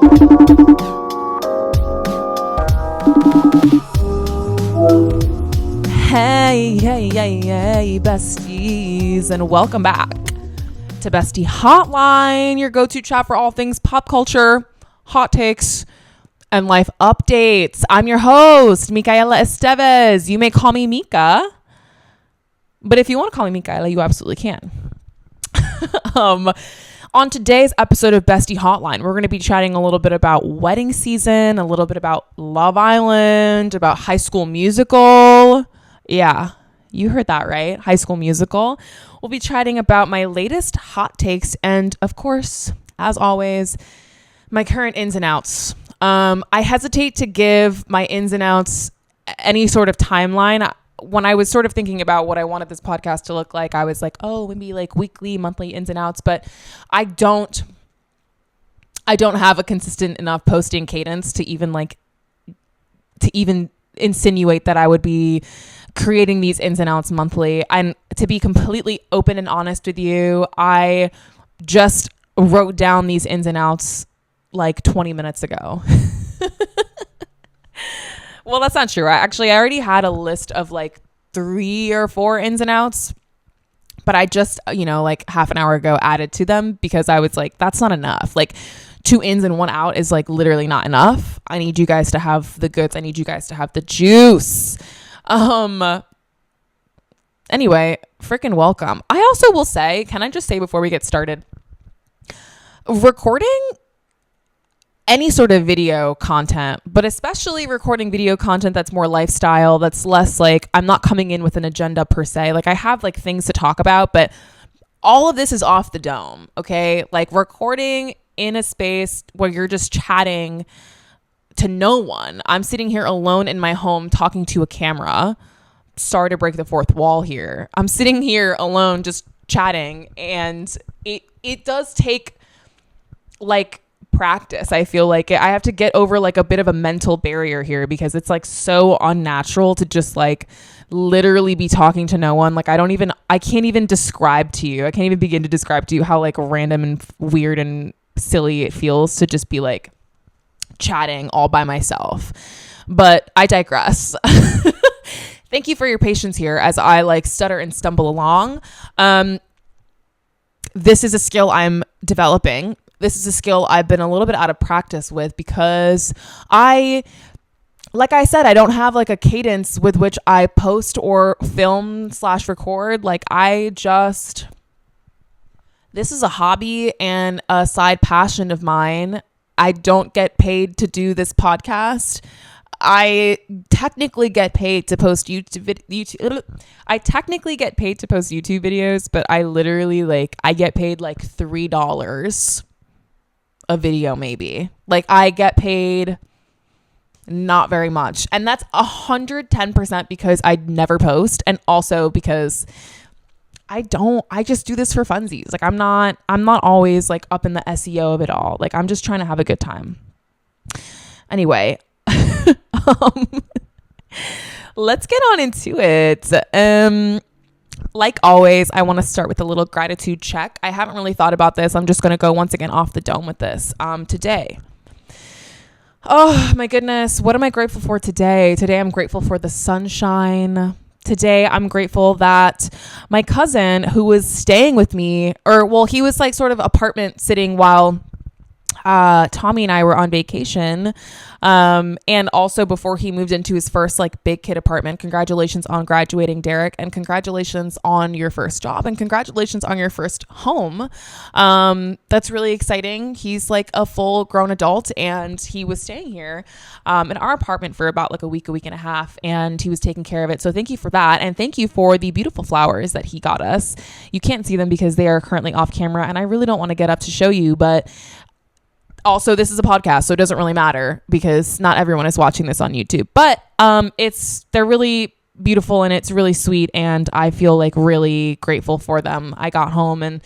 Hey, besties, and welcome back to Bestie Hotline, your go-to chat for all things pop culture, hot takes, and life updates. I'm your host, Micaela Esteves. You may call me Mika, but if you want to call me Micaela, you absolutely can. On today's episode of Bestie Hotline, we're going to be chatting a little bit about wedding season, a little bit about Love Island, about High School Musical. Yeah, you heard that right. High School Musical. We'll be chatting about my latest hot takes and, of course, as always, my current ins and outs. I hesitate to give my ins and outs any sort of timeline. When I was sort of thinking about what I wanted this podcast to look like, I was like, oh, maybe like weekly, monthly ins and outs, but I don't have a consistent enough posting cadence to even insinuate that I would be creating these ins and outs monthly. And to be completely open and honest with you, I just wrote down these ins and outs like 20 minutes ago. Well, that's not true. I already had a list of like 3 or 4 ins and outs, but I just, like half an hour ago added to them because I was like, that's not enough. Like 2 ins and 1 out is like literally not enough. I need you guys to have the goods. I need you guys to have the juice. Anyway, freaking welcome. I also will say, can I just say before we get started, recording any sort of video content, but especially recording video content that's more lifestyle, that's less like, I'm not coming in with an agenda per se. Like I have like things to talk about, but all of this is off the dome. Okay. Like recording in a space where you're just chatting to no one. I'm sitting here alone in my home talking to a camera. Sorry to break the fourth wall here. I'm sitting here alone just chatting, and it does take like practice. I feel like I have to get over like a bit of a mental barrier here because it's like so unnatural to just like literally be talking to no one. Like I can't even describe to you. I can't even begin to describe to you how like random and weird and silly it feels to just be like chatting all by myself. But I digress. Thank you for your patience here as I like stutter and stumble along. This is a skill I'm developing. This is a skill I've been a little bit out of practice with because like I said, I don't have like a cadence with which I post or film/record. Like this is a hobby and a side passion of mine. I don't get paid to do this podcast. I technically get paid to post YouTube. I technically get paid to post YouTube videos, but I literally I get paid like $3 a video, maybe. Like I get paid not very much, and that's 110% because I never post, and also because I just do this for funsies. Like I'm not always like up in the SEO of it all. Like I'm just trying to have a good time. Anyway, let's get on into it. Like always, I want to start with a little gratitude check. I haven't really thought about this. I'm just going to go once again off the dome with this. Today. Oh my goodness. What am I grateful for today? Today, I'm grateful for the sunshine. Today, I'm grateful that my cousin who was staying with me, he was like sort of apartment sitting while Tommy and I were on vacation. And also before he moved into his first like big kid apartment. Congratulations on graduating, Derek, and congratulations on your first job, and congratulations on your first home. That's really exciting. He's like a full grown adult, and he was staying here in our apartment for about like a week and a half, and he was taking care of it. So thank you for that, and thank you for the beautiful flowers that he got us. You can't see them because they are currently off camera, and I really don't want to get up to show you, but also, this is a podcast, so it doesn't really matter because not everyone is watching this on YouTube. But they're really beautiful and it's really sweet, and I feel like really grateful for them. I got home and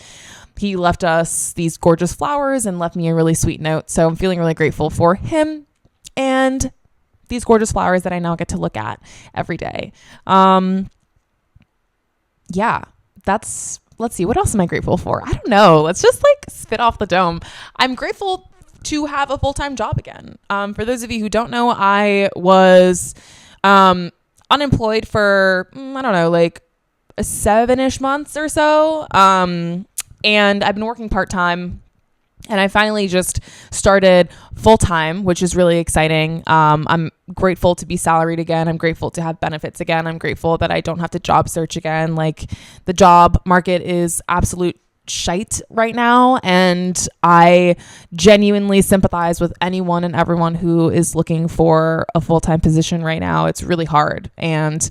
he left us these gorgeous flowers and left me a really sweet note. So I'm feeling really grateful for him and these gorgeous flowers that I now get to look at every day. Yeah, let's see, what else am I grateful for? I don't know. Let's just like spit off the dome. I'm grateful to have a full-time job again. For those of you who don't know, I was unemployed for, I don't know, like 7-ish months or so. And I've been working part-time, and I finally just started full-time, which is really exciting. I'm grateful to be salaried again. I'm grateful to have benefits again. I'm grateful that I don't have to job search again. Like, the job market is absolute shite right now, and I genuinely sympathize with anyone and everyone who is looking for a full-time position right now. It's really hard, and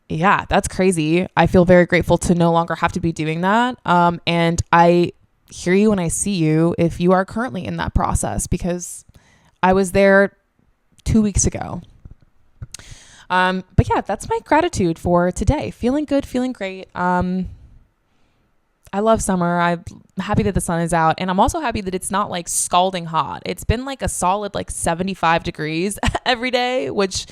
yeah, that's crazy. I feel very grateful to no longer have to be doing that, and I hear you when I see you if you are currently in that process, because I was there 2 weeks ago. But yeah, that's my gratitude for today. Feeling good, feeling great. I love summer. I'm happy that the sun is out, and I'm also happy that it's not like scalding hot. It's been like a solid like 75 degrees every day, which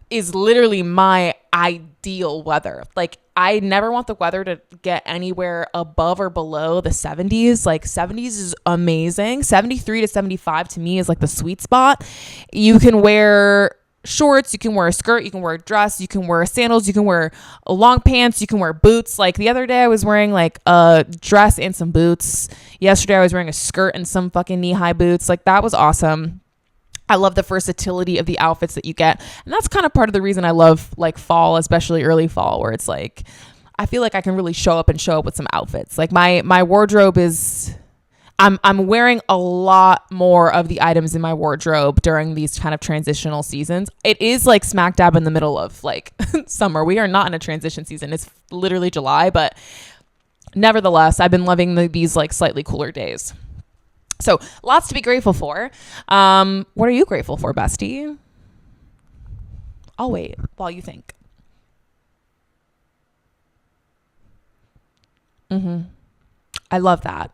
is literally my ideal weather. Like, I never want the weather to get anywhere above or below the 70s. Like, 70s is amazing. 73 to 75 to me is like the sweet spot. You can wear shorts, you can wear a skirt, you can wear a dress, you can wear sandals, you can wear long pants, you can wear boots. Like, the other day I was wearing like a dress and some boots. Yesterday I was wearing a skirt and some fucking knee-high boots. Like, that was awesome. I love the versatility of the outfits that you get. And that's kind of part of the reason I love like fall, especially early fall, where it's like, I feel like I can really show up with some outfits. Like, my wardrobe is, I'm wearing a lot more of the items in my wardrobe during these kind of transitional seasons. It is like smack dab in the middle of like summer. We are not in a transition season. It's literally July, but nevertheless, I've been loving these like slightly cooler days. So lots to be grateful for. What are you grateful for, bestie? I'll wait while you think. I love that.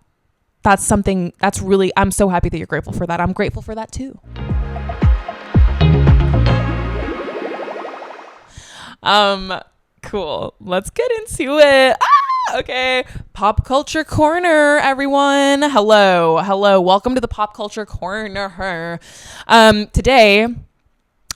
That's something that's really, I'm so happy that you're grateful for that. I'm grateful for that too. Cool. Let's get into it. Okay. Pop culture corner, everyone. Hello. Welcome to the pop culture corner. Today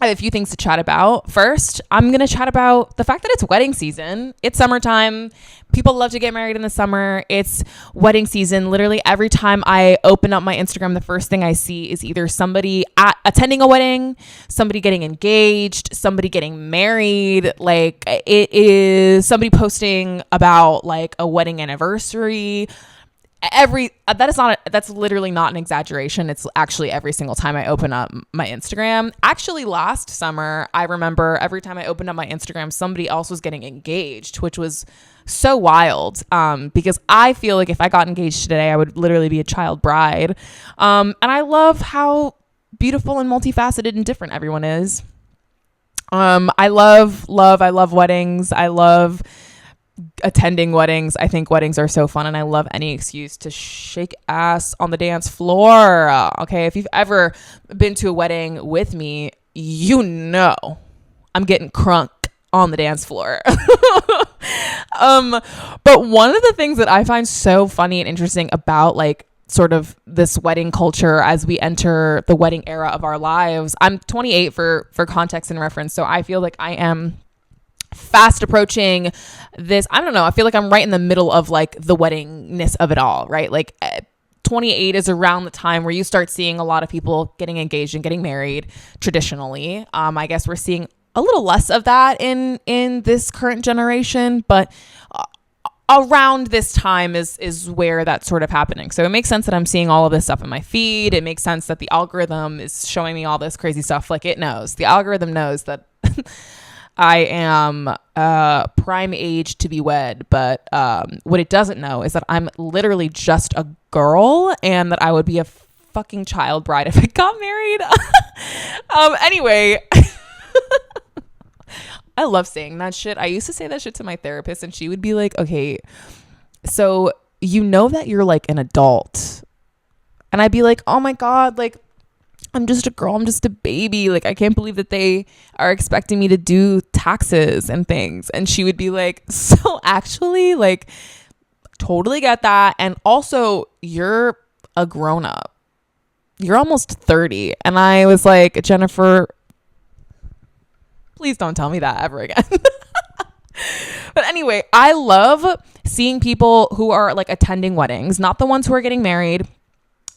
I have a few things to chat about. First, I'm going to chat about the fact that it's wedding season. It's summertime. People love to get married in the summer. It's wedding season. Literally every time I open up my Instagram, the first thing I see is either somebody attending a wedding, somebody getting engaged, somebody getting married. Like, it is somebody posting about like a wedding anniversary. That's literally not an exaggeration. It's actually every single time I open up my Instagram. Actually, last summer, I remember every time I opened up my Instagram, somebody else was getting engaged, which was so wild. Because I feel like if I got engaged today, I would literally be a child bride. And I love how beautiful and multifaceted and different everyone is. I love weddings. I love attending weddings. I think weddings are so fun, and I love any excuse to shake ass on the dance floor. Okay, if you've ever been to a wedding with me, you know I'm getting crunk on the dance floor. But one of the things that I find so funny and interesting about like sort of this wedding culture as we enter the wedding era of our lives. I'm 28 for context and reference, so I feel like I am fast approaching this. I don't know. I feel like I'm right in the middle of like the weddingness of it all, right? Like 28 is around the time where you start seeing a lot of people getting engaged and getting married traditionally. I guess we're seeing a little less of that in this current generation, but around this time is where that's sort of happening. So it makes sense that I'm seeing all of this stuff in my feed. It makes sense that the algorithm is showing me all this crazy stuff. Like, the algorithm knows that I am prime age to be wed, but what it doesn't know is that I'm literally just a girl and that I would be a fucking child bride if I got married. Anyway, I love saying that shit. I used to say that shit to my therapist, and she would be like, okay, so you know that you're like an adult. And I'd be like, oh my God, like, I'm just a girl. I'm just a baby. Like, I can't believe that they are expecting me to do taxes and things. And she would be like, so actually, like, totally get that. And also, you're a grown up. you're almost 30. And I was like, Jennifer, please don't tell me that ever again. But anyway, I love seeing people who are like attending weddings, not the ones who are getting married.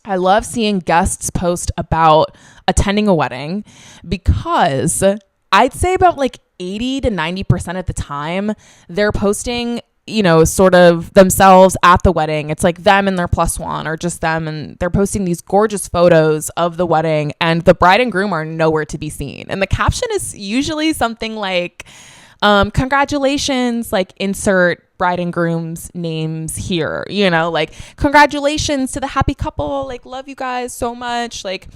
I love seeing guests post about attending a wedding, because I'd say about like 80 to 90% of the time they're posting, you know, sort of themselves at the wedding. It's like them and their plus one, or just them, and they're posting these gorgeous photos of the wedding, and the bride and groom are nowhere to be seen. And the caption is usually something like, congratulations, like insert bride and groom's names here, you know, like congratulations to the happy couple, like love you guys so much, like,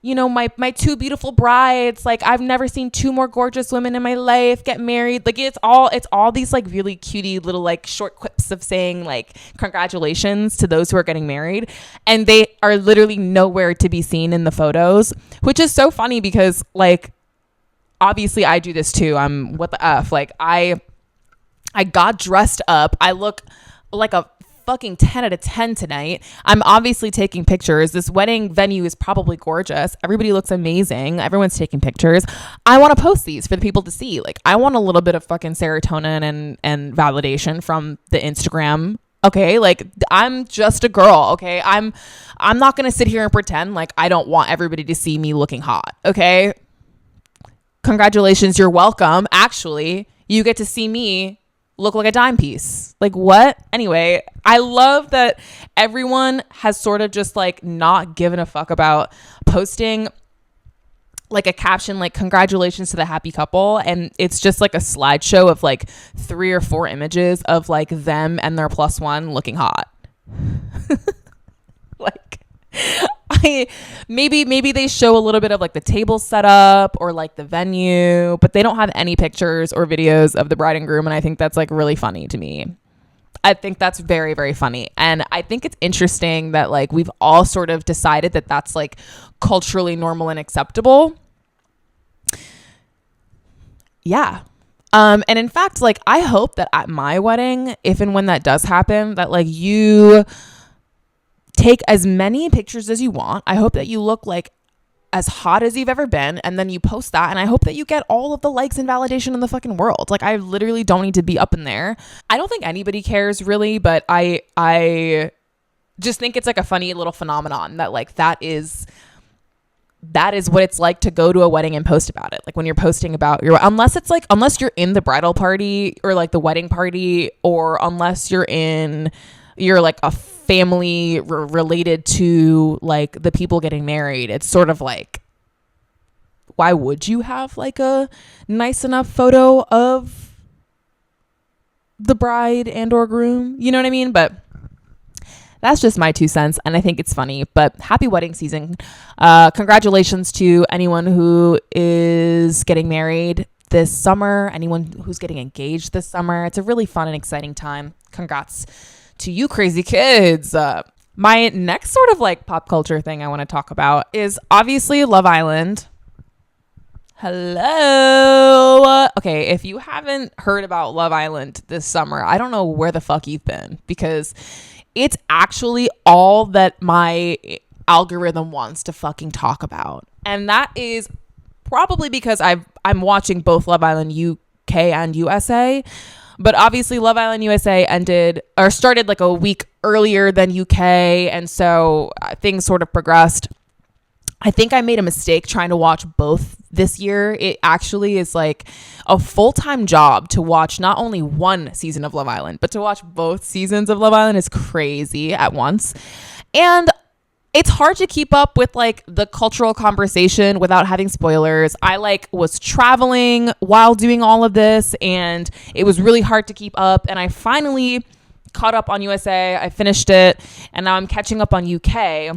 you know, my two beautiful brides, like I've never seen two more gorgeous women in my life get married. Like it's all these like really cutie little like short quips of saying like congratulations to those who are getting married, and they are literally nowhere to be seen in the photos, which is so funny because like obviously I do this too. I'm what the F, like I got dressed up. I look like a fucking 10 out of 10 tonight. I'm obviously taking pictures. This wedding venue is probably gorgeous. Everybody looks amazing. Everyone's taking pictures. I want to post these for the people to see. Like I want a little bit of fucking serotonin and validation from the Instagram. Okay, like I'm just a girl. Okay, I'm not gonna sit here and pretend like I don't want everybody to see me looking hot. Okay, congratulations, you're welcome. Actually, you get to see me look like a dime piece. Like what? Anyway, I love that everyone has sort of just like not given a fuck about posting like a caption like congratulations to the happy couple, and it's just like a slideshow of like 3 or 4 images of like them and their plus one looking hot. Like maybe they show a little bit of like the table setup or like the venue, but they don't have any pictures or videos of the bride and groom, and I think that's like really funny to me. I think that's very, very funny. And I think it's interesting that like we've all sort of decided that that's like culturally normal and acceptable. Yeah. And in fact, like I hope that at my wedding, if and when that does happen, that like you take as many pictures as you want. I hope that you look like as hot as you've ever been, and then you post that, and I hope that you get all of the likes and validation in the fucking world. Like I literally don't need to be up in there. I don't think anybody cares really, but I just think it's like a funny little phenomenon that like that is what it's like to go to a wedding and post about it. Like when you're posting about unless you're in the bridal party or like the wedding party, or unless you're like a family related to like the people getting married, it's sort of like, why would you have like a nice enough photo of the bride and or groom? You know what I mean? But that's just my 2 cents, and I think it's funny. But happy wedding season. Congratulations to anyone who is getting married this summer, anyone who's getting engaged this summer. It's a really fun and exciting time. Congrats to you crazy kids. My next sort of like pop culture thing I want to talk about is obviously Love Island. Hello. Okay, if you haven't heard about Love Island this summer, I don't know where the fuck you've been, because it's actually all that my algorithm wants to fucking talk about. And that is probably because I'm watching both Love Island UK and USA. But obviously Love Island USA started like a week earlier than UK. And so things sort of progressed. I think I made a mistake trying to watch both this year. It actually is like a full-time job to watch not only one season of Love Island, but to watch both seasons of Love Island is crazy at once. And it's hard to keep up with like the cultural conversation without having spoilers. I like was traveling while doing all of this, and it was really hard to keep up. And I finally caught up on USA. I finished it, and now I'm catching up on UK,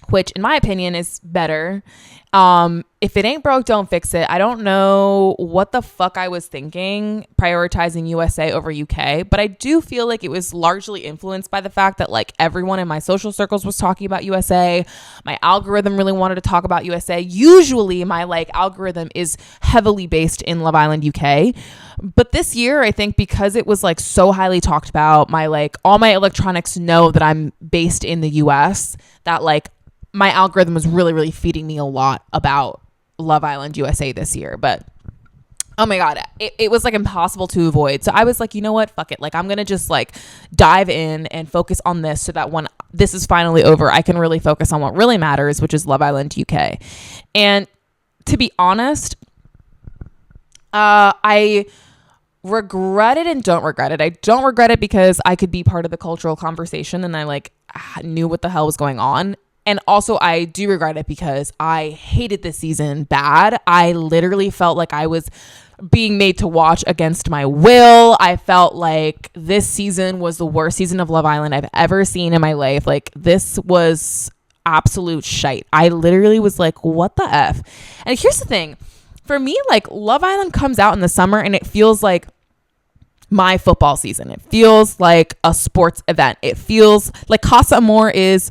which in my opinion is better. If it ain't broke, don't fix it. I don't know what the fuck I was thinking prioritizing USA over UK, but I do feel like it was largely influenced by the fact that like everyone in my social circles was talking about USA. My algorithm really wanted to talk about USA. Usually my like algorithm is heavily based in Love Island UK. But this year, I think because it was like so highly talked about, my like all my electronics know that I'm based in the US, that like my algorithm was really, really feeding me a lot about Love Island USA this year. But oh my God, it was like impossible to avoid. So I was like, you know what? Fuck it. Like, I'm going to just like dive in and focus on this so that when this is finally over, I can really focus on what really matters, which is Love Island UK. And to be honest, I regret it and don't regret it. I don't regret it because I could be part of the cultural conversation and I like knew what the hell was going on. And also I do regret it because I hated this season bad. I literally felt like I was being made to watch against my will. I felt like this season was the worst season of Love Island I've ever seen in my life. Like, this was absolute shite. I literally was like, what the F? And here's the thing. For me, like, Love Island comes out in the summer and it feels like my football season. It feels like a sports event. It feels like Casa Amor is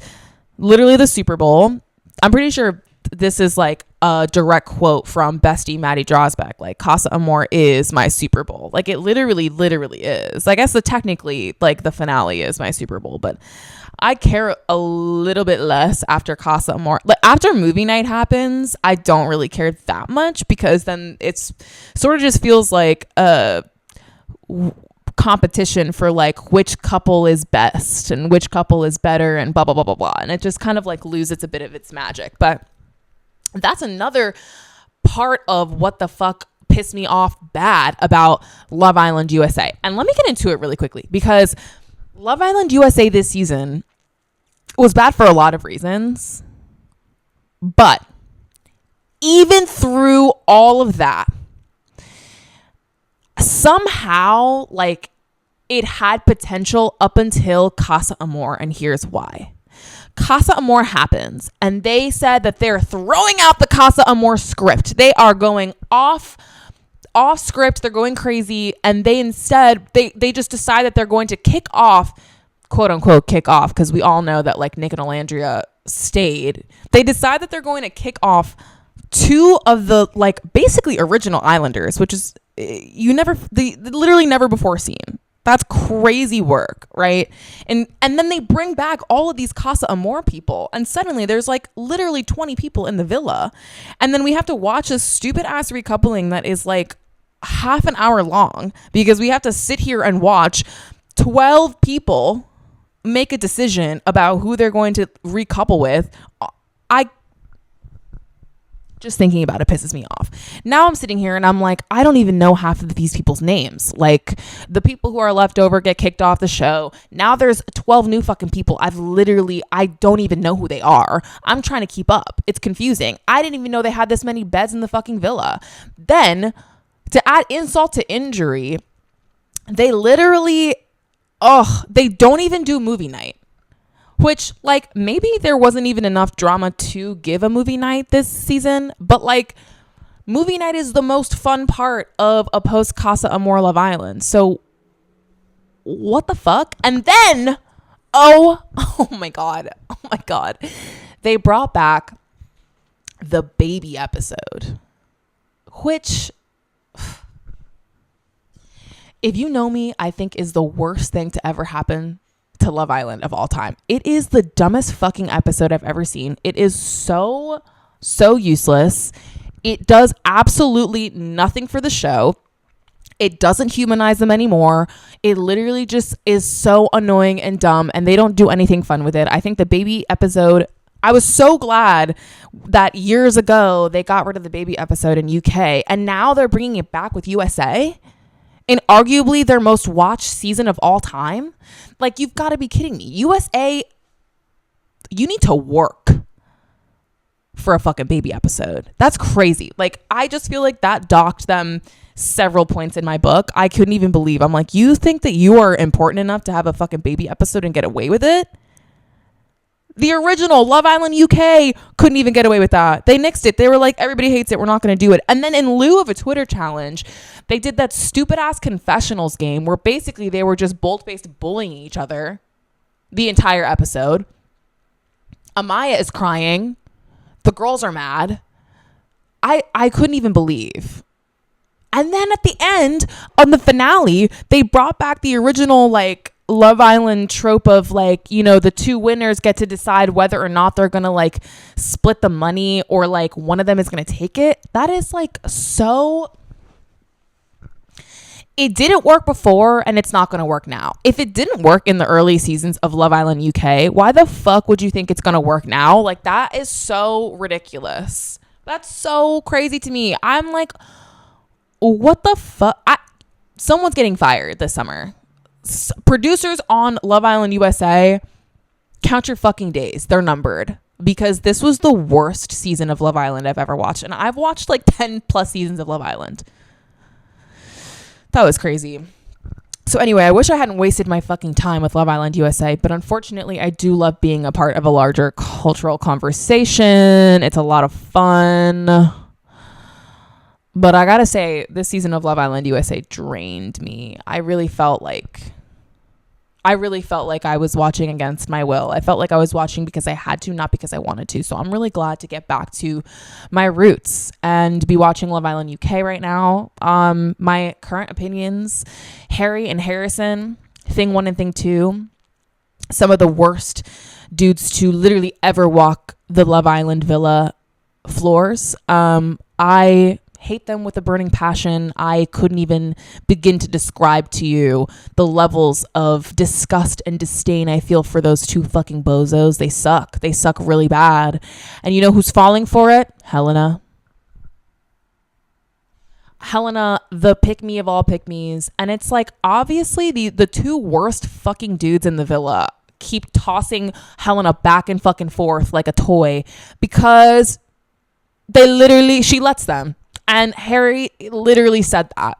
literally the Super Bowl. I'm pretty sure this is like a direct quote from Bestie Maddie Drosbeck. Like, Casa Amor is my Super Bowl. Like, it literally is. I guess technically like the finale is my Super Bowl, but I care a little bit less after Casa Amor. Like, after movie night happens, I don't really care that much because then it's sort of just feels like a competition for like which couple is best and which couple is better and blah blah blah blah blah, and it just kind of like loses a bit of its magic. But that's another part of what the fuck pissed me off bad about Love Island USA. And let me get into it really quickly because Love Island USA this season was bad for a lot of reasons, but even through all of that, somehow like it had potential up until Casa Amor, and here's why. Casa Amor happens and they said that they're throwing out the Casa Amor script. They are going off script. They're going crazy. And they instead, they just decide that they're going to kick off, quote unquote, kick off. Cause we all know that like Nick and Alandria stayed. They decide that they're going to kick off two of the like basically original Islanders, which is literally never before seen. That's crazy work, right? And then they bring back all of these Casa Amor people, and suddenly there's like literally 20 people in the villa, and then we have to watch a stupid ass recoupling that is like half an hour long because we have to sit here and watch 12 people make a decision about who they're going to recouple with. Just thinking about it pisses me off. Now I'm sitting here and I'm like, I don't even know half of these people's names. Like, the people who are left over get kicked off the show. Now there's 12 new fucking people. I don't even know who they are. I'm trying to keep up. It's confusing. I didn't even know they had this many beds in the fucking villa. Then, to add insult to injury, they literally, they don't even do movie night. Which, like, maybe there wasn't even enough drama to give a movie night this season, but like, movie night is the most fun part of a post Casa Amor Love Island. So what the fuck? And then, oh my God, they brought back the baby episode, which, if you know me, I think is the worst thing to ever happen to Love Island of all time. It is the dumbest fucking episode I've ever seen. It is so useless. It does absolutely nothing for the show. It doesn't humanize them anymore. It literally just is so annoying and dumb, and they don't do anything fun with it. I think the baby episode, I was so glad that years ago they got rid of the baby episode in UK, and now they're bringing it back with USA in arguably their most watched season of all time. Like, you've got to be kidding me. USA, you need to work for a fucking baby episode. That's crazy. Like, I just feel like that docked them several points in my book. I couldn't even believe. I'm like, you think that you are important enough to have a fucking baby episode and get away with it? The original Love Island UK couldn't even get away with that. They nixed it. They were like, everybody hates it. We're not going to do it. And then in lieu of a Twitter challenge, they did that stupid ass confessionals game where basically they were just bold-faced bullying each other the entire episode. Amaya is crying. The girls are mad. I couldn't even believe. And then at the end, on the finale, they brought back the original, like, Love Island trope of like, you know, the two winners get to decide whether or not they're gonna like split the money or like one of them is gonna take it. That is like so. It didn't work before and it's not going to work now. If it didn't work in the early seasons of Love Island UK, why the fuck would you think it's going to work now? Like, that is so ridiculous. That's so crazy to me. I'm like, what the fuck? Someone's getting fired this summer. Producers on Love Island USA, count your fucking days. They're numbered. Because this was the worst season of Love Island I've ever watched. And I've watched like 10 plus seasons of Love Island. That was crazy. So anyway, I wish I hadn't wasted my fucking time with Love Island USA, but unfortunately, I do love being a part of a larger cultural conversation. It's a lot of fun. But I gotta say, this season of Love Island USA drained me. I really felt like I was watching against my will. I felt like I was watching because I had to, not because I wanted to. So I'm really glad to get back to my roots and be watching Love Island UK right now. My current opinions, Harry and Harrison, thing 1 and thing 2, some of the worst dudes to literally ever walk the Love Island villa floors. I hate them with a burning passion. I couldn't even begin to describe to you the levels of disgust and disdain I feel for those two fucking bozos. They suck. They suck really bad. And you know who's falling for it? Helena. Helena, the pick-me of all pick-me's. And it's like, obviously, the two worst fucking dudes in the villa keep tossing Helena back and fucking forth like a toy because she lets them. And Harry literally said that.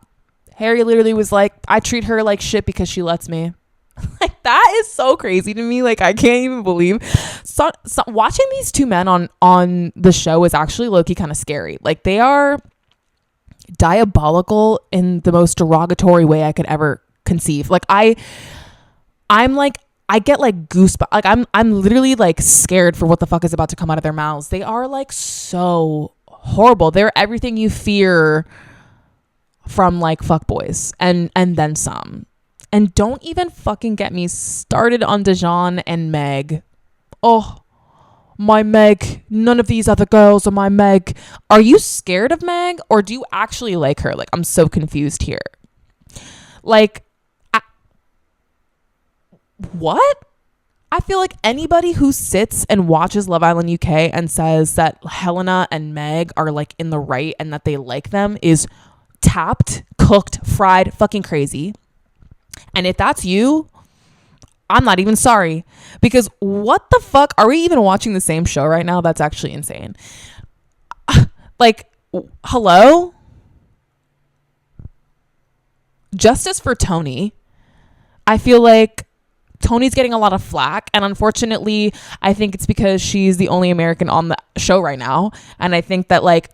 Harry literally was like, I treat her like shit because she lets me. Like, that is so crazy to me. Like, I can't even believe. So watching these two men on the show is actually low-key kind of scary. Like, they are diabolical in the most derogatory way I could ever conceive. Like, I'm like, I get like goosebumps. Like, I'm literally like scared for what the fuck is about to come out of their mouths. They are like so horrible. They're everything you fear from like fuckboys and then some. And don't even fucking get me started on Dijon and Meg. Oh, my Meg. None of these other girls are my Meg. Are you scared of Meg or do you actually like her? Like, I'm so confused here. Like, what? I feel like anybody who sits and watches Love Island UK and says that Helena and Meg are like in the right and that they like them is tapped, cooked, fried, fucking crazy. And if that's you, I'm not even sorry. Because what the fuck? Are we even watching the same show right now? That's actually insane. Like, hello? Justice for Tony. I feel like Tony's getting a lot of flack, and unfortunately I think it's because she's the only American on the show right now, and I think that like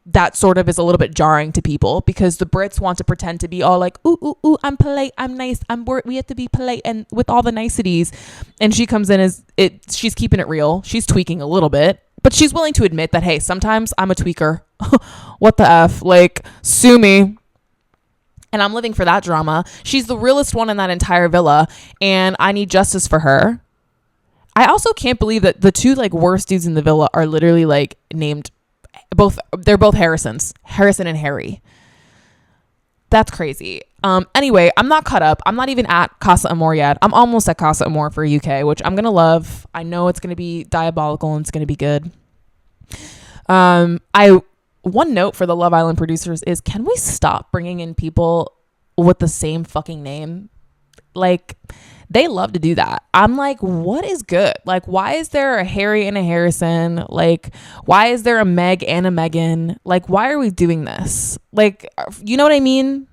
that sort of is a little bit jarring to people because the Brits want to pretend to be all like, ooh, I'm polite, I'm nice, we have to be polite and with all the niceties, and she comes in she's keeping it real, she's tweaking a little bit, but she's willing to admit that, hey, sometimes I'm a tweaker. What the F, like, sue me. And I'm living for that drama. She's the realest one in that entire villa. And I need justice for her. I also can't believe that the two like worst dudes in the villa are literally like named they're both Harrisons. Harrison and Harry. That's crazy. Anyway, I'm not caught up. I'm not even at Casa Amor yet. I'm almost at Casa Amor for UK, which I'm going to love. I know it's going to be diabolical and it's going to be good. One note for the Love Island producers is, can we stop bringing in people with the same fucking name? Like, they love to do that. I'm like, what is good? Like, why is there a Harry and a Harrison? Like, why is there a Meg and a Megan? Like, why are we doing this? Like, you know what I mean?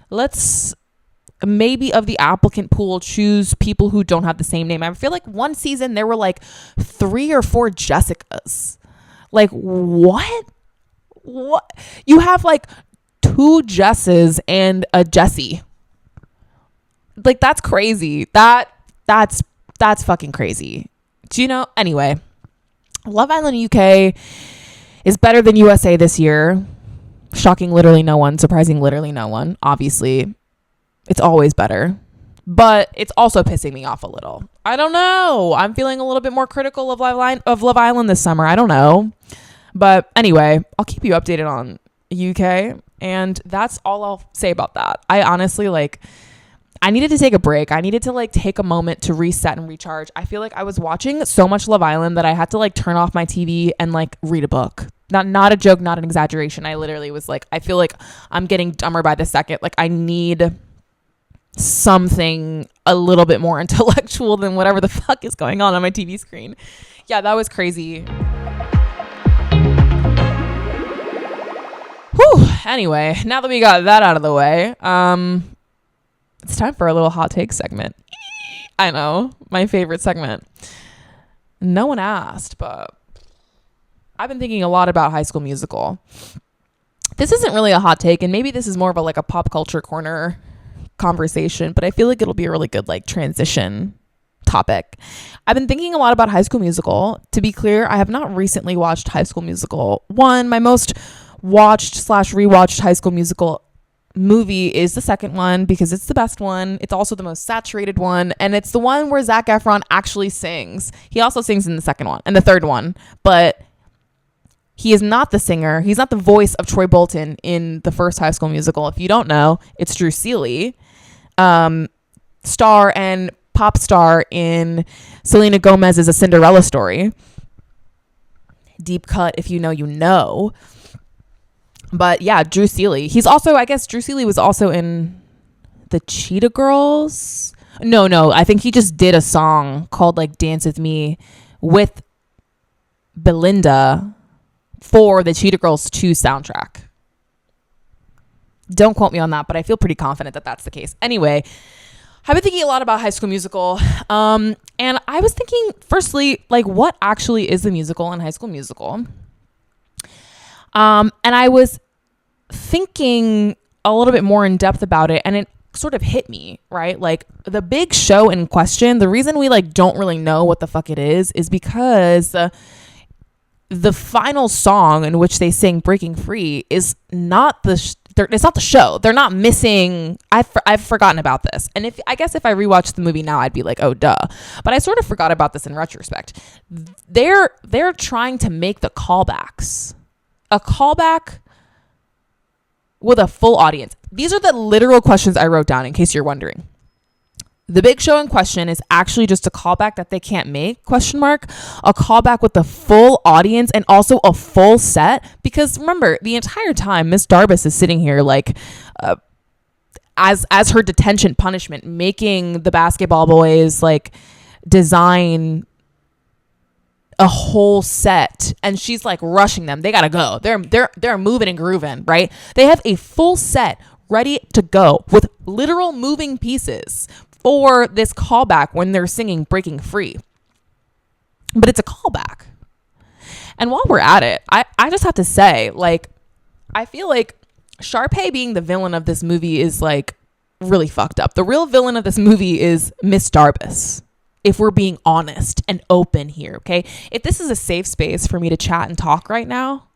Let's maybe of the applicant pool choose people who don't have the same name. I feel like one season there were like 3 or 4 Jessicas. Like, what? You have like 2 Jesses and a Jessie. Like, that's crazy. That's fucking crazy. Do you know? Anyway, Love Island UK is better than USA this year. Shocking literally no one, surprising literally no one, obviously. It's always better. But it's also pissing me off a little. I don't know. I'm feeling a little bit more critical of Love Island this summer. I don't know. But anyway, I'll keep you updated on UK. And that's all I'll say about that. I honestly, like, I needed to take a break. I needed to, like, take a moment to reset and recharge. I feel like I was watching so much Love Island that I had to, like, turn off my TV and, like, read a book. Not a joke, not an exaggeration. I literally was like, I feel like I'm getting dumber by the second. Like, I need something a little bit more intellectual than whatever the fuck is going on my TV screen. Yeah, that was crazy. Whew. Anyway, now that we got that out of the way, it's time for a little hot take segment. I know, my favorite segment. No one asked, but I've been thinking a lot about High School Musical. This isn't really a hot take, and maybe this is more of a pop culture corner conversation, but I feel like it'll be a really good like transition topic. I've been thinking a lot about High School Musical. To be clear, I have not recently watched High School Musical 1. My most watched / rewatched High School Musical movie is the second one because it's the best one. It's also the most saturated one, and it's the one where Zac Efron actually sings. He also sings in the second one and the third one, but he is not the singer. He's not the voice of Troy Bolton in the first High School Musical. If you don't know, it's Drew Seeley, star and pop star in Selena Gomez's A Cinderella Story. Deep cut, if you know, you know. But yeah, Drew Seeley. He's also, I guess Drew Seeley was also in the Cheetah Girls. No, I think he just did a song called like Dance With Me with Belinda for the Cheetah Girls 2 soundtrack. Don't quote me on that, but I feel pretty confident that that's the case. Anyway, I've been thinking a lot about High School Musical. And I was thinking, firstly, like, what actually is the musical in High School Musical? And I was thinking a little bit more in depth about it, and it sort of hit me, right? Like, the big show in question, the reason we like don't really know what the fuck it is because the final song in which they sing Breaking Free is not it's not the show. They're not missing. I've forgotten about this. And I guess if I rewatched the movie now, I'd be like, oh, duh. But I sort of forgot about this in retrospect. They're trying to make the callbacks. A callback with a full audience. These are the literal questions I wrote down in case you're wondering. The big show in question is actually just a callback that they can't make, ? A callback with the full audience and also a full set. Because remember, the entire time, Miss Darbus is sitting here like as her detention punishment, making the basketball boys like design a whole set, and she's like rushing them. They gotta go. They're moving and grooving, right? They have a full set ready to go with literal moving pieces for this callback when they're singing Breaking Free. But it's a callback. And while we're at it, I just have to say, like, I feel like Sharpay being the villain of this movie is like really fucked up. The real villain of this movie is Miss Darbus. If we're being honest and open here, okay? If this is a safe space for me to chat and talk right now,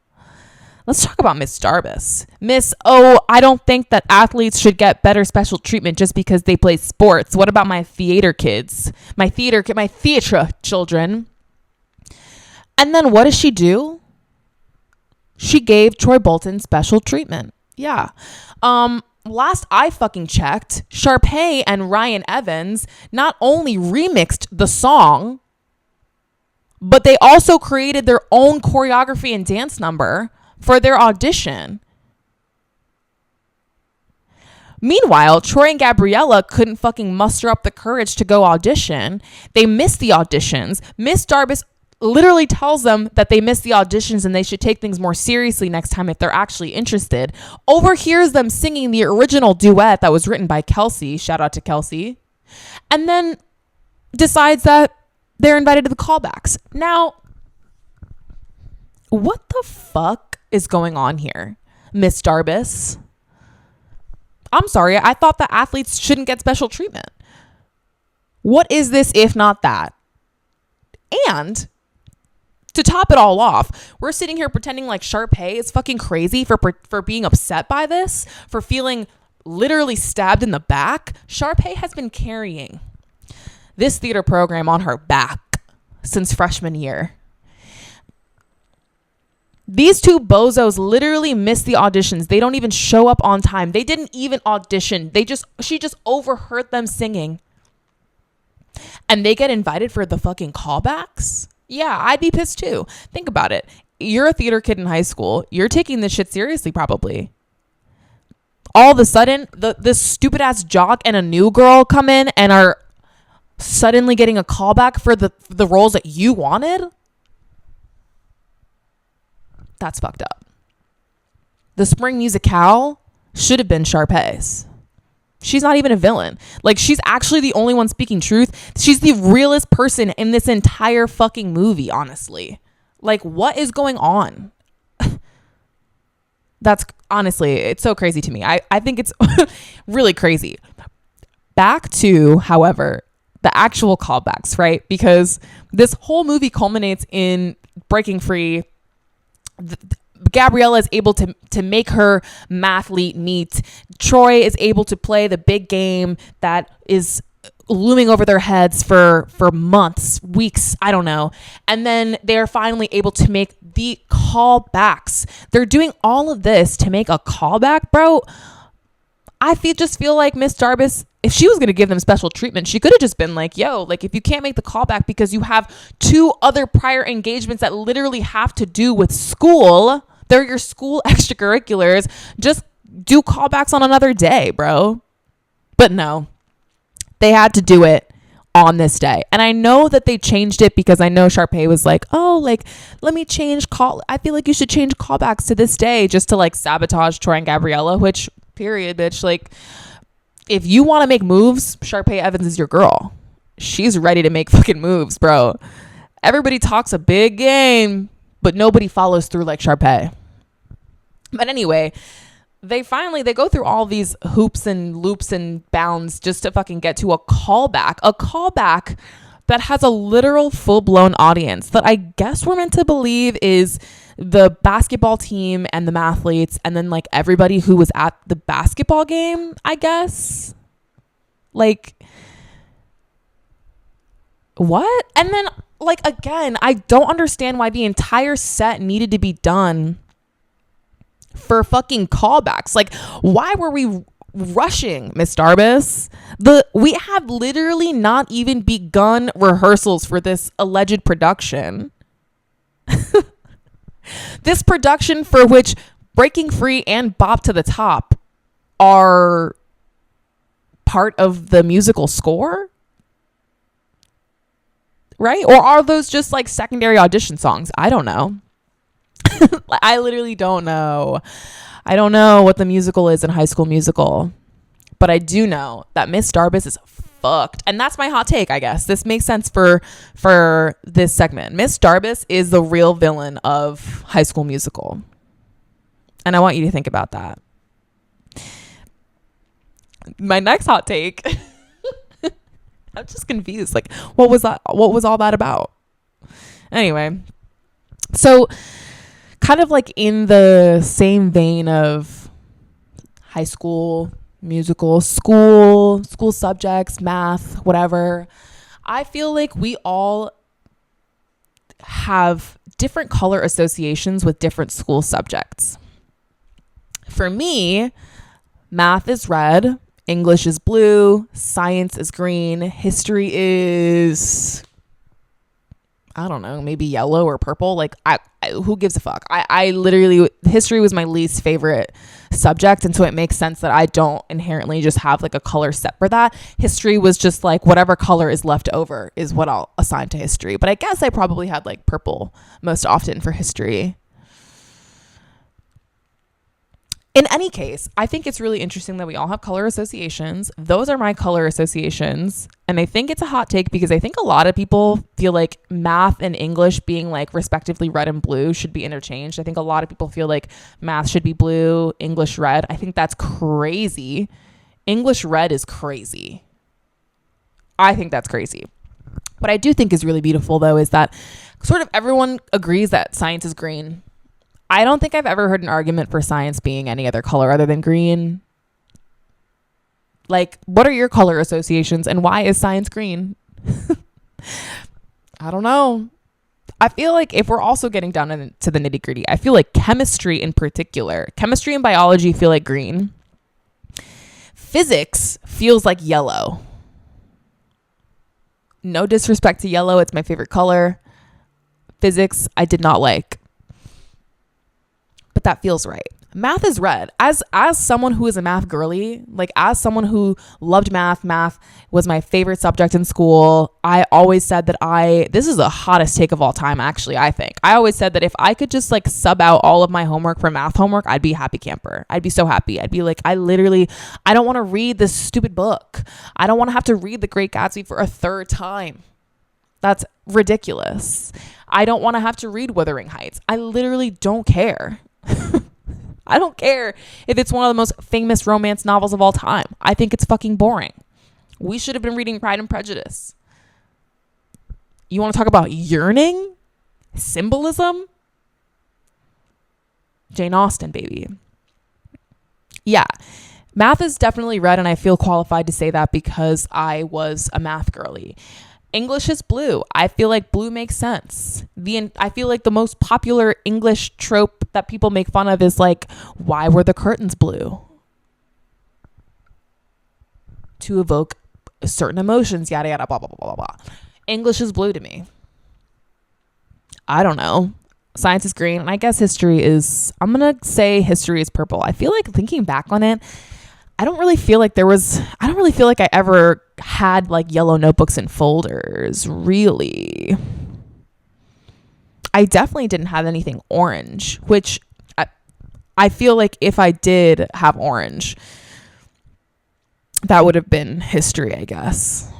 let's talk about Miss Darbus. I don't think that athletes should get better special treatment just because they play sports. What about my theater kids? My theater children? And then what does she do? She gave Troy Bolton special treatment. Yeah. Last I fucking checked, Sharpay and Ryan Evans not only remixed the song, but they also created their own choreography and dance number for their audition. Meanwhile, Troy and Gabriella couldn't fucking muster up the courage to go audition. They missed the auditions. Miss Darbus literally tells them that they missed the auditions and they should take things more seriously next time if they're actually interested. Overhears them singing the original duet that was written by Kelsey. Shout out to Kelsey. And then decides that they're invited to the callbacks. Now, what the fuck is going on here, Miss Darbus? I'm sorry, I thought that athletes shouldn't get special treatment. What is this if not that? And to top it all off, we're sitting here pretending like Sharpay is fucking crazy for being upset by this, for feeling literally stabbed in the back. Sharpay has been carrying this theater program on her back since freshman year. These two bozos literally missed the auditions. They don't even show up on time. They didn't even audition. She just overheard them singing. And they get invited for the fucking callbacks? Yeah, I'd be pissed too. Think about it. You're a theater kid in high school. You're taking this shit seriously, probably. All of a sudden, this stupid ass jock and a new girl come in and are suddenly getting a callback for the roles that you wanted? That's fucked up. The spring musicale should have been Sharpay's. She's not even a villain. Like, she's actually the only one speaking truth. She's the realest person in this entire fucking movie, honestly. Like, what is going on? That's honestly, it's so crazy to me. I think it's really crazy. Back to, however, the actual callbacks, right? Because this whole movie culminates in breaking free. Gabriella is able to make her mathlete meet. Troy is able to play the big game that is looming over their heads for months, weeks, I don't know. And then they're finally able to make the callbacks. They're doing all of this to make a callback, bro. I just feel like Miss Darbus, if she was going to give them special treatment, she could have just been like, yo, like, if you can't make the callback because you have 2 other prior engagements that literally have to do with school, they're your school extracurriculars, just do callbacks on another day, bro. But no, they had to do it on this day. And I know that they changed it because I know Sharpay was like, oh, like, let me I feel like you should change callbacks to this day just to like sabotage Troy and Gabriella, which period, bitch. Like, if you want to make moves, Sharpay Evans is your girl. She's ready to make fucking moves, bro. Everybody talks a big game, but nobody follows through like Sharpay. But anyway, they go through all these hoops and loops and bounds just to fucking get to a callback that has a literal full-blown audience that I guess we're meant to believe is the basketball team and the mathletes, and then like everybody who was at the basketball game, I guess. Like, what? And then, like, again, I don't understand why the entire set needed to be done for fucking callbacks. Like, why were we rushing, Miss Darbus? We have literally not even begun rehearsals for this alleged production. This production for which Breaking Free and Bop to the Top are part of the musical score, right? Or are those just like secondary audition songs? I don't know. I literally don't know. I don't know what the musical is in High School Musical, but I do know that Miss Darbus is fucked. And that's my hot take, I guess. This makes sense for this segment. Miss Darbus is the real villain of High School Musical. And I want you to think about that. My next hot take. I'm just confused. Like, what was that? What was all that about? Anyway, so kind of like in the same vein of High School Musical, school subjects, math, whatever, I feel like we all have different color associations with different school subjects. For me, math is red, English is blue, science is green, history is, I don't know, maybe yellow or purple. Like, I who gives a fuck? I literally, history was my least favorite subject, and so it makes sense that I don't inherently just have like a color set for that. History was just like whatever color is left over is what I'll assign to history. But I guess I probably had like purple most often for history. In any case, I think it's really interesting that we all have color associations. Those are my color associations. And I think it's a hot take because I think a lot of people feel like math and English being like respectively red and blue should be interchanged. I think a lot of people feel like math should be blue, English red. I think that's crazy. English red is crazy. I think that's crazy. What I do think is really beautiful, though, is that sort of everyone agrees that science is green. I don't think I've ever heard an argument for science being any other color other than green. Like, what are your color associations and why is science green? I don't know. I feel like if we're also getting down to the nitty gritty, I feel like chemistry in particular, chemistry and biology feel like green. Physics feels like yellow. No disrespect to yellow. It's my favorite color. Physics, I did not like. But that feels right. Math is red. As someone who is a math girly, like as someone who loved math was my favorite subject in school. I always said that this is the hottest take of all time, actually, I think. I always said that if I could just like sub out all of my homework for math homework, I'd be a happy camper. I'd be so happy. I'd be like, I don't want to read this stupid book. I don't want to have to read The Great Gatsby for a third time. That's ridiculous. I don't want to have to read Wuthering Heights. I literally don't care. I don't care if it's one of the most famous romance novels of all time. I think it's fucking boring. We should have been reading Pride and Prejudice. You want to talk about yearning? Symbolism? Jane Austen, baby. Yeah. Math is definitely red, and I feel qualified to say that because I was a math girly. English is blue. I feel like blue makes sense. I feel like the most popular English trope that people make fun of is like, why were the curtains blue? To evoke certain emotions, yada, yada, blah, blah, blah, blah, blah. English is blue to me. I don't know. Science is green. And I guess I'm going to say history is purple. I feel like thinking back on it, I don't really feel like I ever had like yellow notebooks and folders, really. I definitely didn't have anything orange, which I feel like if I did have orange, that would have been history, I guess.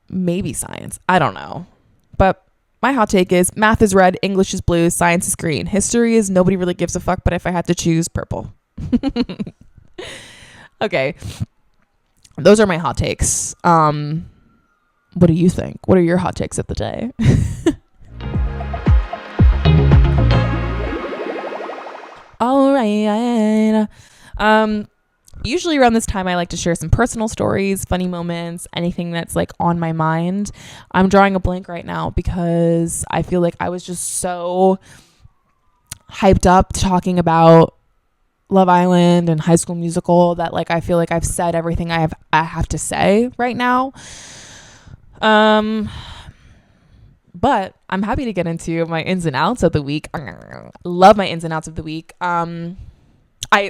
Maybe science. I don't know. But my hot take is math is red, English is blue, science is green. History is nobody really gives a fuck, but if I had to choose, purple. Okay. Those are my hot takes. What do you think? What are your hot takes of the day? All right. Usually around this time, I like to share some personal stories, funny moments, anything that's like on my mind. I'm drawing a blank right now because I feel like I was just so hyped up talking about Love Island and High School Musical that like I feel like I've said everything I have to say right now. But I'm happy to get into my ins and outs of the week. Love my ins and outs of the week.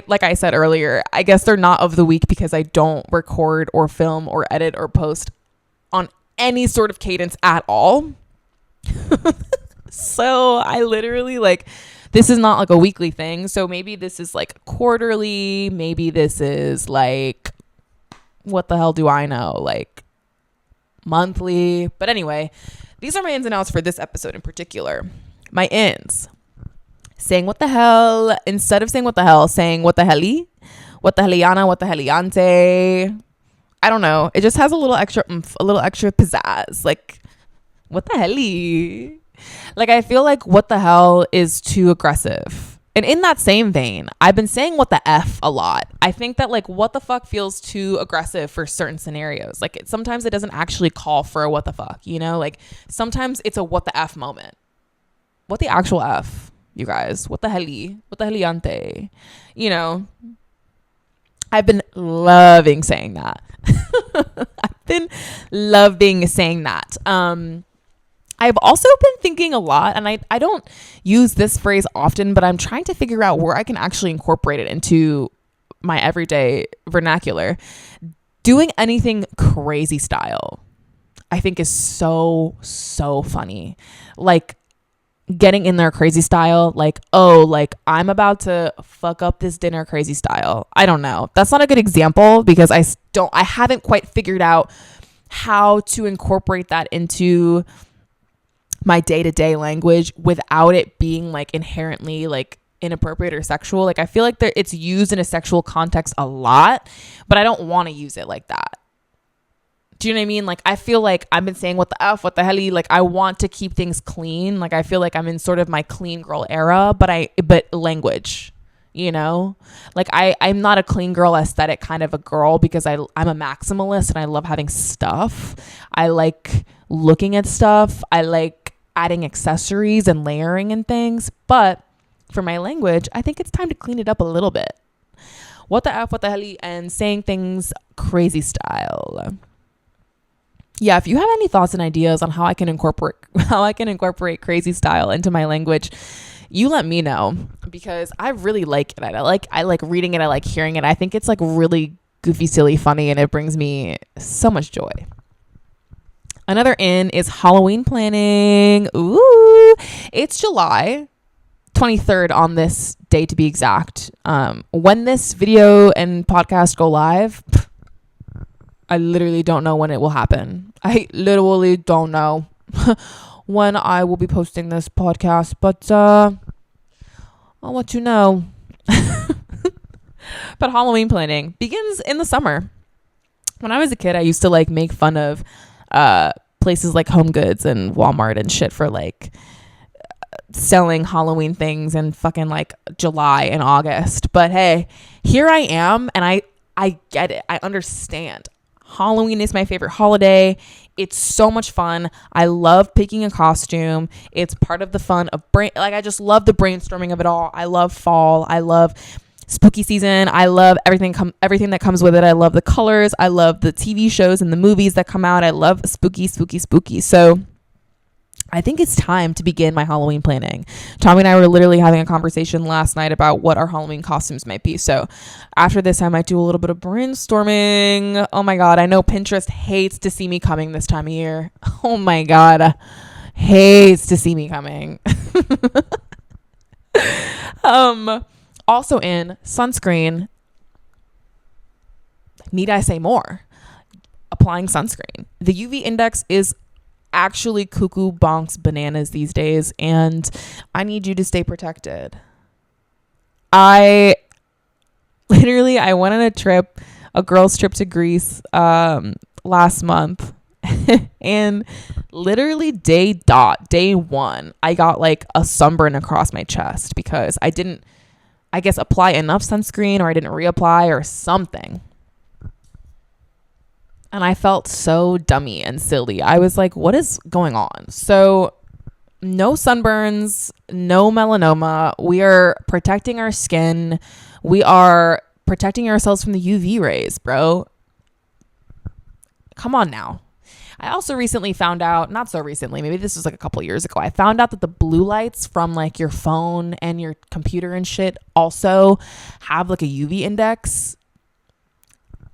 Like I said earlier, I guess they're not of the week because I don't record or film or edit or post on any sort of cadence at all. So I literally like, this is not like a weekly thing. So maybe this is like quarterly. Maybe this is like, what the hell do I know? Like monthly. But anyway, these are my ins and outs for this episode in particular. My ins. Saying what the hell, instead of saying what the hell, saying what the helly, what the helliana, what the helliante. I don't know. It just has a little extra oomph, a little extra pizzazz. Like, what the helly? Like, I feel like what the hell is too aggressive. And in that same vein, I've been saying what the F a lot. I think that like what the fuck feels too aggressive for certain scenarios. Like sometimes it doesn't actually call for a what the fuck, you know? Like sometimes it's a what the F moment. What the actual F? You guys, what the heli, what the heliante, you know, I've been loving saying that. I've been loving saying that. I've also been thinking a lot, and I don't use this phrase often, but I'm trying to figure out where I can actually incorporate it into my everyday vernacular. Doing anything crazy style, I think is so funny. Like, getting in there crazy style, like, oh, like I'm about to fuck up this dinner crazy style. I don't know. That's not a good example because I haven't quite figured out how to incorporate that into my day-to-day language without it being like inherently like inappropriate or sexual. Like I feel like it's used in a sexual context a lot, but I don't want to use it like that. Do you know what I mean? Like, I feel like I've been saying what the F, what the helly, like I want to keep things clean. Like, I feel like I'm in sort of my clean girl era, but language, you know? Like I'm not a clean girl aesthetic kind of a girl because I'm a maximalist and I love having stuff. I like looking at stuff. I like adding accessories and layering and things. But for my language, I think it's time to clean it up a little bit. What the F, what the hell, and saying things crazy style. Yeah, if you have any thoughts and ideas on how I can incorporate crazy style into my language, you let me know, because I really like it. I like reading it. I like hearing it. I think it's like really goofy, silly, funny, and it brings me so much joy. Another in is Halloween planning. Ooh, it's July 23rd on this day to be exact. When this video and podcast go live, I literally don't know when it will happen. I literally don't know when I will be posting this podcast, but I'll let you know. But Halloween planning begins in the summer. When I was a kid, I used to like make fun of places like Home Goods and Walmart and shit for like selling Halloween things in fucking like July and August. But hey, here I am, and I get it. I understand. Halloween is my favorite holiday. It's so much fun. I love picking a costume. It's part of the fun of I just love the brainstorming of it all. I love fall. I love spooky season. I love everything that comes with it. I love the colors. I love the TV shows and the movies that come out. I love spooky. So I think it's time to begin my Halloween planning. Tommy and I were literally having a conversation last night about what our Halloween costumes might be. So after this, I might do a little bit of brainstorming. Oh my God. I know Pinterest hates to see me coming this time of year. Oh my God. Hates to see me coming. Also in sunscreen. Need I say more? Applying sunscreen. The UV index is actually cuckoo bonks bananas these days, and I need you to stay protected. I went on a girls trip to Greece last month, and literally day one I got like a sunburn across my chest because I didn't, I guess, apply enough sunscreen, or I didn't reapply or something. And I felt so dummy and silly. I was like, what is going on? So no sunburns, no melanoma. We are protecting our skin. We are protecting ourselves from the UV rays, bro. Come on now. I also recently found out, not so recently, maybe this was like a couple years ago, I found out that the blue lights from like your phone and your computer and shit also have like a UV index.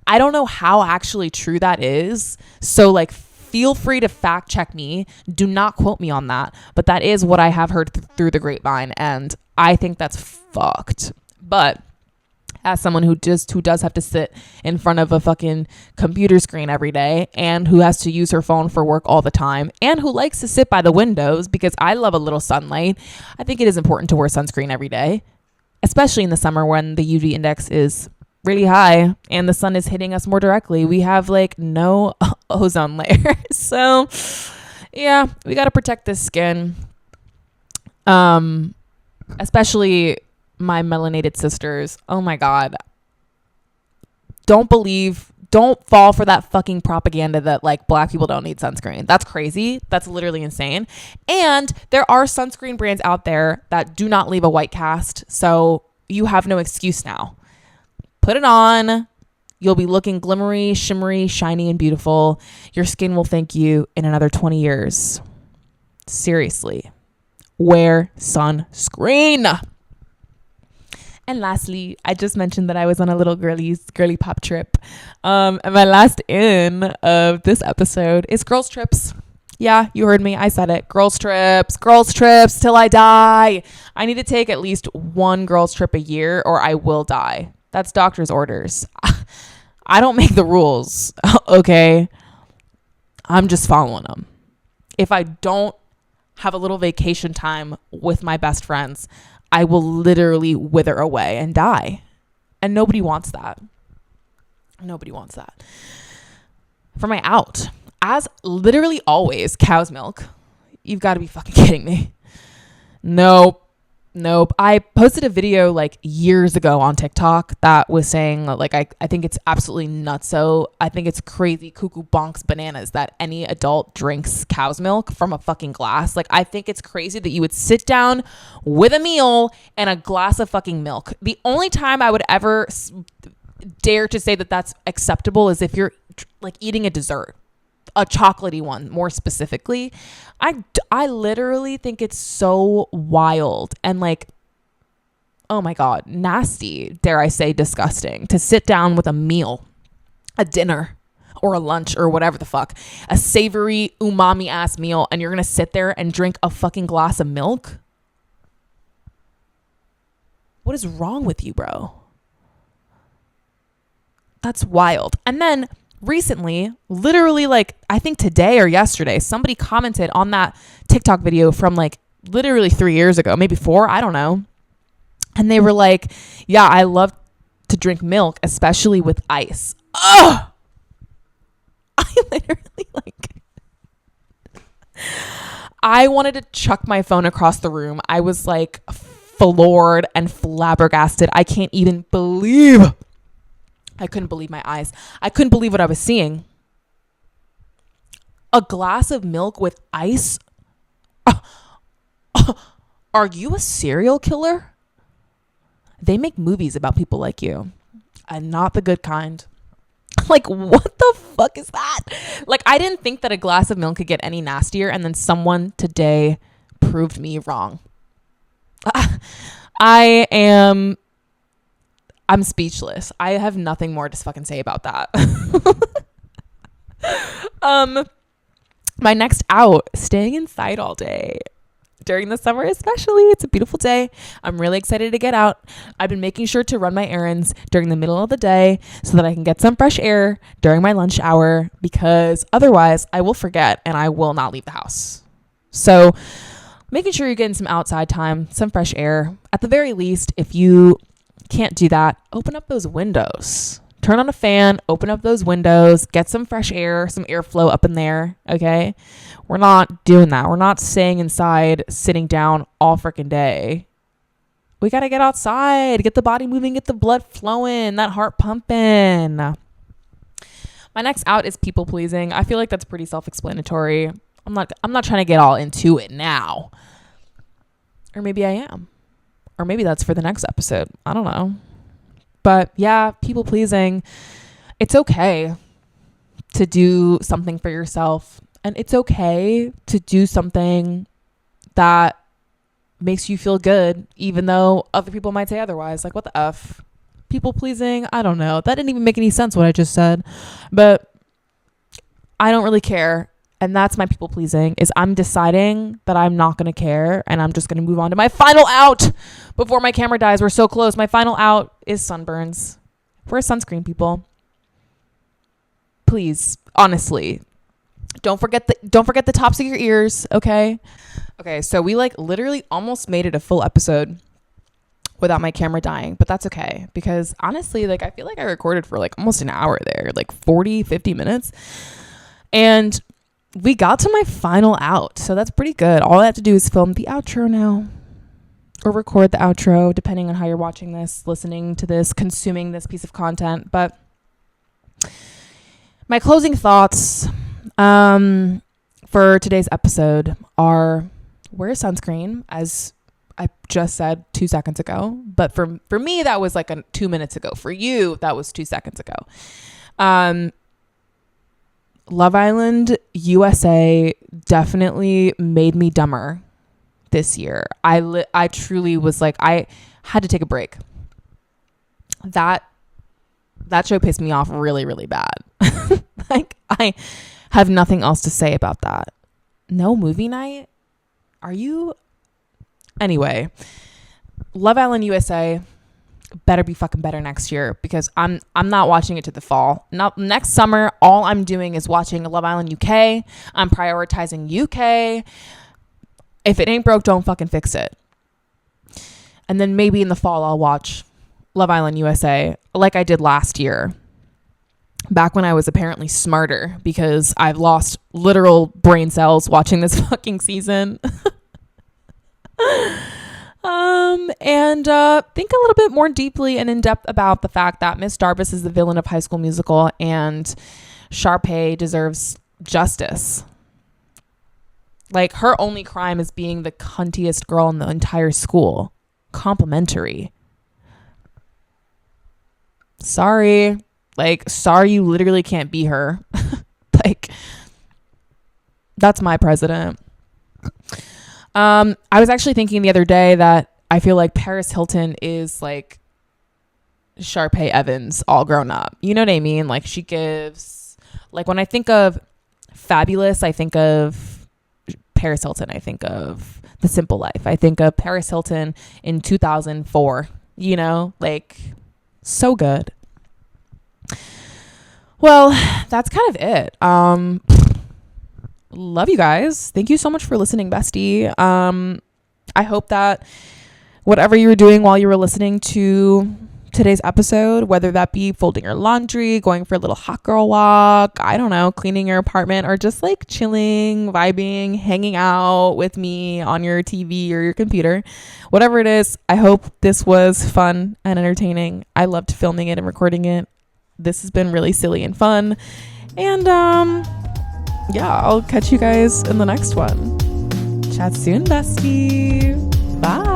I don't know how actually true that is. So like, feel free to fact check me. Do not quote me on that. But that is what I have heard through the grapevine. And I think that's fucked. But as someone who does have to sit in front of a fucking computer screen every day, and who has to use her phone for work all the time, and who likes to sit by the windows because I love a little sunlight, I think it is important to wear sunscreen every day, especially in the summer when the UV index is really high and the sun is hitting us more directly. We have like no ozone layer. So yeah, we got to protect this skin. Especially my melanated sisters. Oh my God. Don't fall for that fucking propaganda that like black people don't need sunscreen. That's crazy. That's literally insane. And there are sunscreen brands out there that do not leave a white cast. So you have no excuse now. Put it on. You'll be looking glimmery, shimmery, shiny, and beautiful. Your skin will thank you in another 20 years. Seriously. Wear sunscreen. And lastly, I just mentioned that I was on a little girly pop trip. And my last in of this episode is girls trips. Yeah, you heard me. I said it. Girls trips till I die. I need to take at least one girls trip a year or I will die. That's doctor's orders. I don't make the rules, okay? I'm just following them. If I don't have a little vacation time with my best friends, I will literally wither away and die. And nobody wants that. Nobody wants that. For my out, as literally always, cow's milk. You've got to be fucking kidding me. Nope. Nope. I posted a video like years ago on TikTok that was saying like I think it's absolutely nutso. I think it's crazy cuckoo bonks bananas that any adult drinks cow's milk from a fucking glass. Like I think it's crazy that you would sit down with a meal and a glass of fucking milk. The only time I would ever dare to say that that's acceptable is if you're like eating a dessert, a chocolatey one more specifically. I literally think it's so wild and like, oh my God, nasty, dare I say disgusting, to sit down with a meal, a dinner or a lunch or whatever the fuck, a savory umami ass meal, and you're gonna sit there and drink a fucking glass of milk. What is wrong with you, bro? That's wild. And then recently, literally like I think today or yesterday, somebody commented on that TikTok video from like literally 3 years ago, maybe 4, I don't know. And they were like, yeah, I love to drink milk, especially with ice. Ugh! I literally like, I wanted to chuck my phone across the room. I was like floored and flabbergasted. I can't even believe I couldn't believe my eyes. I couldn't believe what I was seeing. A glass of milk with ice? Are you a serial killer? They make movies about people like you and not the good kind. Like, what the fuck is that? Like, I didn't think that a glass of milk could get any nastier, and then someone today proved me wrong. I'm speechless. I have nothing more to fucking say about that. My next out, staying inside all day during the summer, especially. It's a beautiful day. I'm really excited to get out. I've been making sure to run my errands during the middle of the day so that I can get some fresh air during my lunch hour, because otherwise I will forget and I will not leave the house. So making sure you're getting some outside time, some fresh air. At the very least, if you can't do that, open up those windows, turn on a fan, open up those windows, get some fresh air, some airflow up in there. Okay, we're not doing that. We're not staying inside, sitting down all freaking day. We got to get outside, get the body moving, get the blood flowing, that heart pumping. My next out is people pleasing. I feel like that's pretty self-explanatory. I'm not trying to get all into it now, or maybe I am. Or maybe that's for the next episode. I don't know. But yeah, people pleasing. It's okay to do something for yourself. And it's okay to do something that makes you feel good, even though other people might say otherwise. Like, what the F? People pleasing? I don't know. That didn't even make any sense what I just said. But I don't really care. And that's my people pleasing, is I'm deciding that I'm not going to care and I'm just going to move on to my final out before my camera dies. We're so close. My final out is sunburns. Wear sunscreen, people. Please, honestly, don't forget the tops of your ears, okay? Okay, so we like literally almost made it a full episode without my camera dying, but that's okay, because honestly, like I feel like I recorded for like almost an hour there, like 50 minutes. And we got to my final out, so that's pretty good. All I have to do is film the outro now, or record the outro, depending on how you're watching this, listening to this, consuming this piece of content. But my closing thoughts for today's episode are: wear sunscreen, as I just said 2 seconds ago. But for me, that was like 2 minutes ago. For you, that was 2 seconds ago. Love Island USA definitely made me dumber this year. I truly was like, I had to take a break. That show pissed me off really, really bad. Like, I have nothing else to say about that. No movie night? Are you? Anyway, Love Island USA better be fucking better next year, because I'm not watching it to the fall. Not next summer. All I'm doing is watching Love Island UK. I'm prioritizing UK. If it ain't broke, don't fucking fix it. And then maybe in the fall I'll watch Love Island USA like I did last year, back when I was apparently smarter, because I've lost literal brain cells watching this fucking season. And think a little bit more deeply and in depth about the fact that Miss Darbus is the villain of High School Musical and Sharpay deserves justice. Like, her only crime is being the cuntiest girl in the entire school. Complimentary. Sorry. Like, sorry you literally can't be her. Like, that's my president. I was actually thinking the other day that I feel like Paris Hilton is like Sharpay Evans all grown up. You know what I mean? Like, she gives, like, when I think of Fabulous, I think of Paris Hilton. I think of The Simple Life. I think of Paris Hilton in 2004, you know, like, so good. Well, that's kind of it. Love you guys. Thank you so much for listening, bestie. I hope that whatever you were doing while you were listening to today's episode, whether that be folding your laundry, going for a little hot girl walk, I don't know, cleaning your apartment, or just like chilling, vibing, hanging out with me on your TV or your computer, whatever it is, I hope this was fun and entertaining. I loved filming it and recording it. This has been really silly and fun. And yeah, I'll catch you guys in the next one. Chat soon, bestie. Bye.